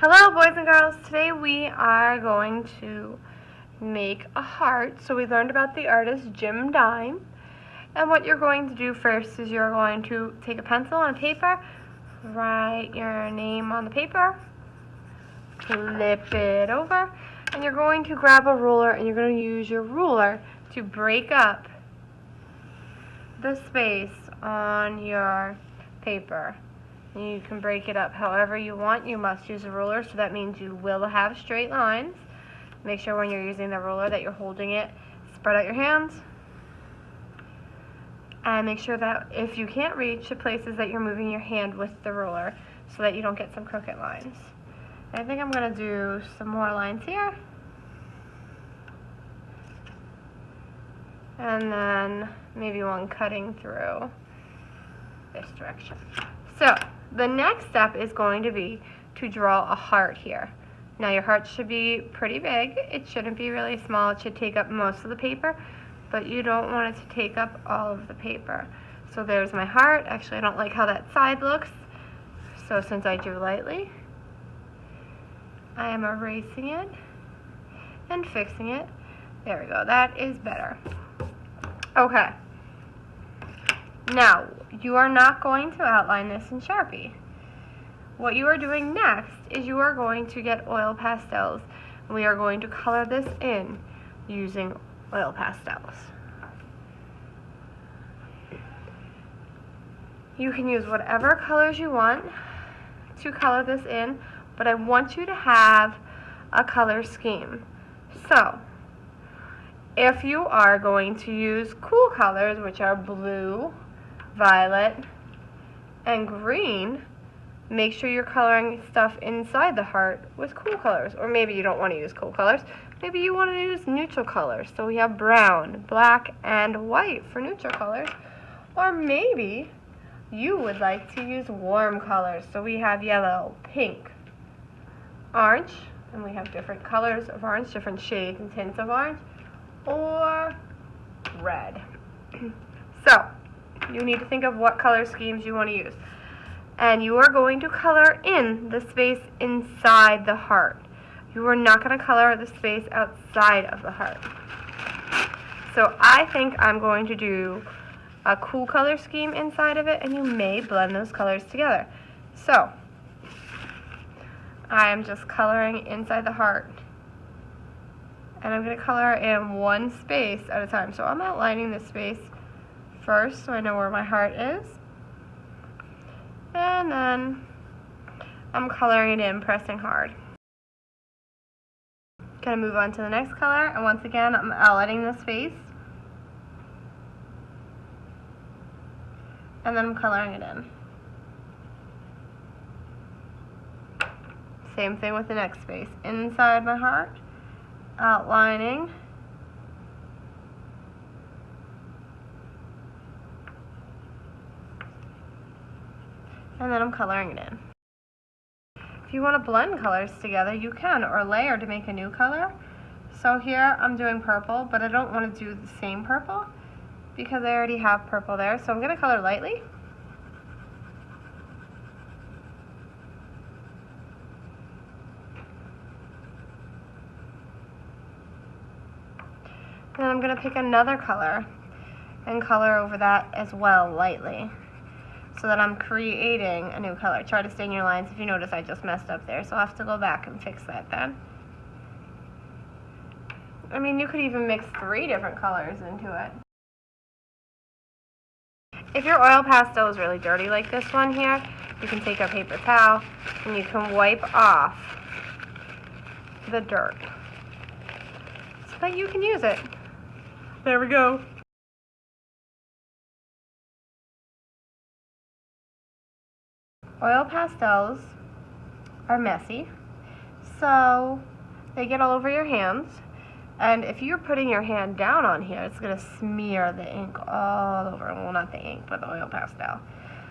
Hello boys and girls, today we are going to make a heart. So we learned about the artist Jim Dine, and what you're going to do first is you're going to take a pencil and a paper, write your name on the paper, flip it over, and you're going to grab a ruler and you're going to use your ruler to break up the space on your paper. You can break it up however you want. You must use a ruler, so that means you will have straight lines. Make sure when you're using the ruler that you're holding it, spread out your hands. And make sure that if you can't reach the places that you're moving your hand with the ruler so that you don't get some crooked lines. I think I'm going to do some more lines here. And then maybe one cutting through this direction. So the next step is going to be to draw a heart here. Now your heart should be pretty big. It shouldn't be really small. It should take up most of the paper, but you don't want it to take up all of the paper. So there's my heart. Actually, I don't like how that side looks. So since I drew lightly, I am erasing it and fixing it. There we go. That is better. Okay. Now, you are not going to outline this in Sharpie. What you are doing next is you are going to get oil pastels. We are going to color this in using oil pastels. You can use whatever colors you want to color this in, but I want you to have a color scheme. So, if you are going to use cool colors, which are blue, violet, and green, make sure you're coloring stuff inside the heart with cool colors. Or maybe you don't want to use cool colors. Maybe you want to use neutral colors. So we have brown, black, and white for neutral colors. Or maybe you would like to use warm colors. So we have yellow, pink, orange, and we have different colors of orange, different shades and tints of orange, or red. So you need to think of what color schemes you want to use. And you are going to color in the space inside the heart. You are not going to color the space outside of the heart. So I think I'm going to do a cool color scheme inside of it, and you may blend those colors together. So I am just coloring inside the heart. And I'm going to color in one space at a time. So I'm outlining this space first so I know where my heart is. And then I'm coloring it in, pressing hard. Gonna move on to the next color, and once again I'm outlining this space. And then I'm coloring it in. Same thing with the next space. Inside my heart, outlining. And then I'm coloring it in. If you want to blend colors together, you can, or layer to make a new color. So here I'm doing purple, but I don't want to do the same purple because I already have purple there. So I'm going to color lightly. And then I'm going to pick another color and color over that as well, lightly, so that I'm creating a new color. Try to stay in your lines. If you notice, I just messed up there, so I'll have to go back and fix that then. I mean, you could even mix 3 different colors into it. If your oil pastel is really dirty like this one here, you can take a paper towel and you can wipe off the dirt so that you can use it. There we go. Oil pastels are messy, so they get all over your hands, and if you're putting your hand down on here, it's going to smear the ink all over. Well, not the ink, but the oil pastel.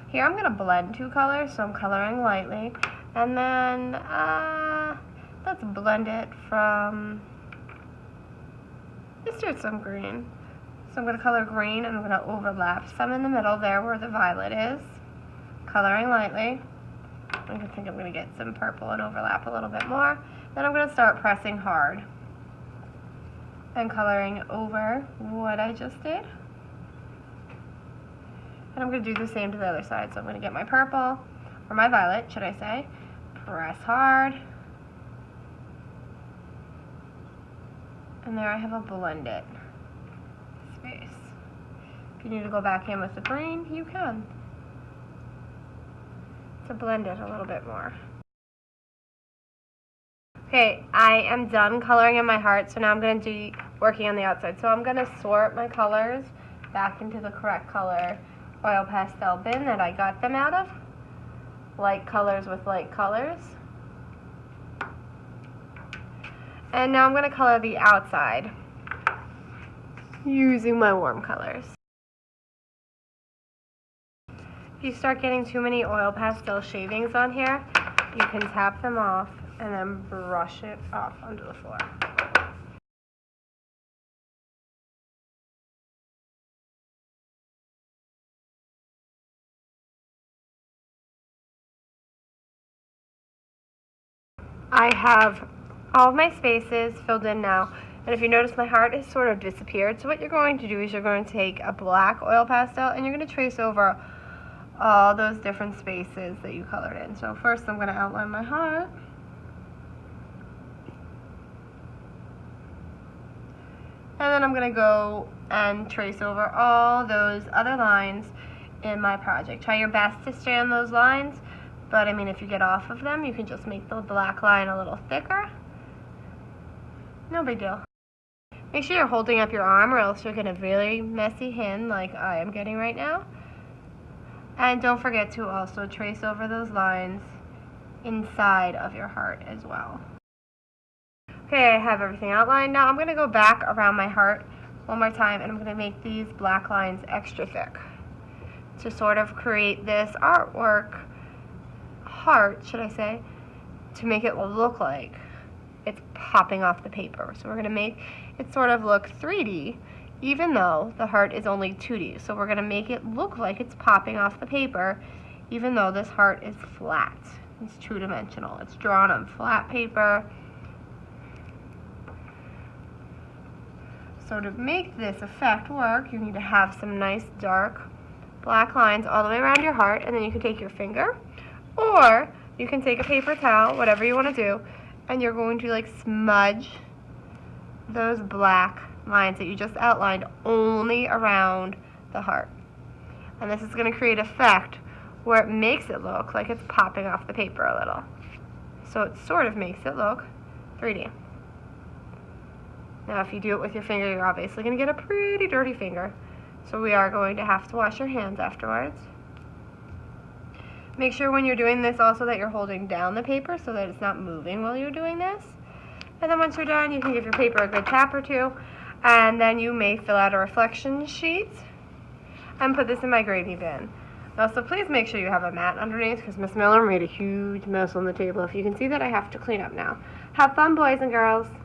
Here I'm going to blend 2 colors, so I'm coloring lightly, and then let's blend it from, let's do some green. So I'm going to color green, and I'm going to overlap some in the middle there where the violet is. Coloring lightly. I think I'm going to get some purple and overlap a little bit more. Then I'm going to start pressing hard and coloring over what I just did. And I'm going to do the same to the other side. So I'm going to get my purple, or my violet, should I say, press hard. And there I have a blended space. If you need to go back in with the green, you can, to blend it a little bit more. Okay, I am done coloring in my heart, so now I'm going to do working on the outside. So I'm going to sort my colors back into the correct color oil pastel bin that I got them out of. Light colors with light colors. And now I'm going to color the outside using my warm colors. If you start getting too many oil pastel shavings on here, you can tap them off and then brush it off onto the floor. I have all of my spaces filled in now, and if you notice, my heart has sort of disappeared. So what you're going to do is you're going to take a black oil pastel and you're going to trace over all those different spaces that you colored in. So first I'm going to outline my heart. And then I'm going to go and trace over all those other lines in my project. Try your best to stay on those lines, but I mean, if you get off of them, you can just make the black line a little thicker. No big deal. Make sure you're holding up your arm or else you'll get a really messy hand like I am getting right now. And don't forget to also trace over those lines inside of your heart as well. Okay, I have everything outlined. Now I'm going to go back around my heart one more time and I'm going to make these black lines extra thick to sort of create this artwork, heart should I say, to make it look like it's popping off the paper. So we're going to make it sort of look 3D even though the heart is only 2D. So we're going to make it look like it's popping off the paper even though this heart is flat. It's two-dimensional. It's drawn on flat paper. So to make this effect work, you need to have some nice dark black lines all the way around your heart, and then you can take your finger, or you can take a paper towel, whatever you want to do, and you're going to like smudge those black lines that you just outlined only around the heart. And this is going to create an effect where it makes it look like it's popping off the paper a little. So it sort of makes it look 3D. Now if you do it with your finger, you're obviously going to get a pretty dirty finger. So we are going to have to wash your hands afterwards. Make sure when you're doing this also that you're holding down the paper so that it's not moving while you're doing this. And then once you're done, you can give your paper a good tap or two. And then you may fill out a reflection sheet and put this in my gravy bin. Also, please make sure you have a mat underneath because Miss Miller made a huge mess on the table. If you can see that, I have to clean up now. Have fun, boys and girls.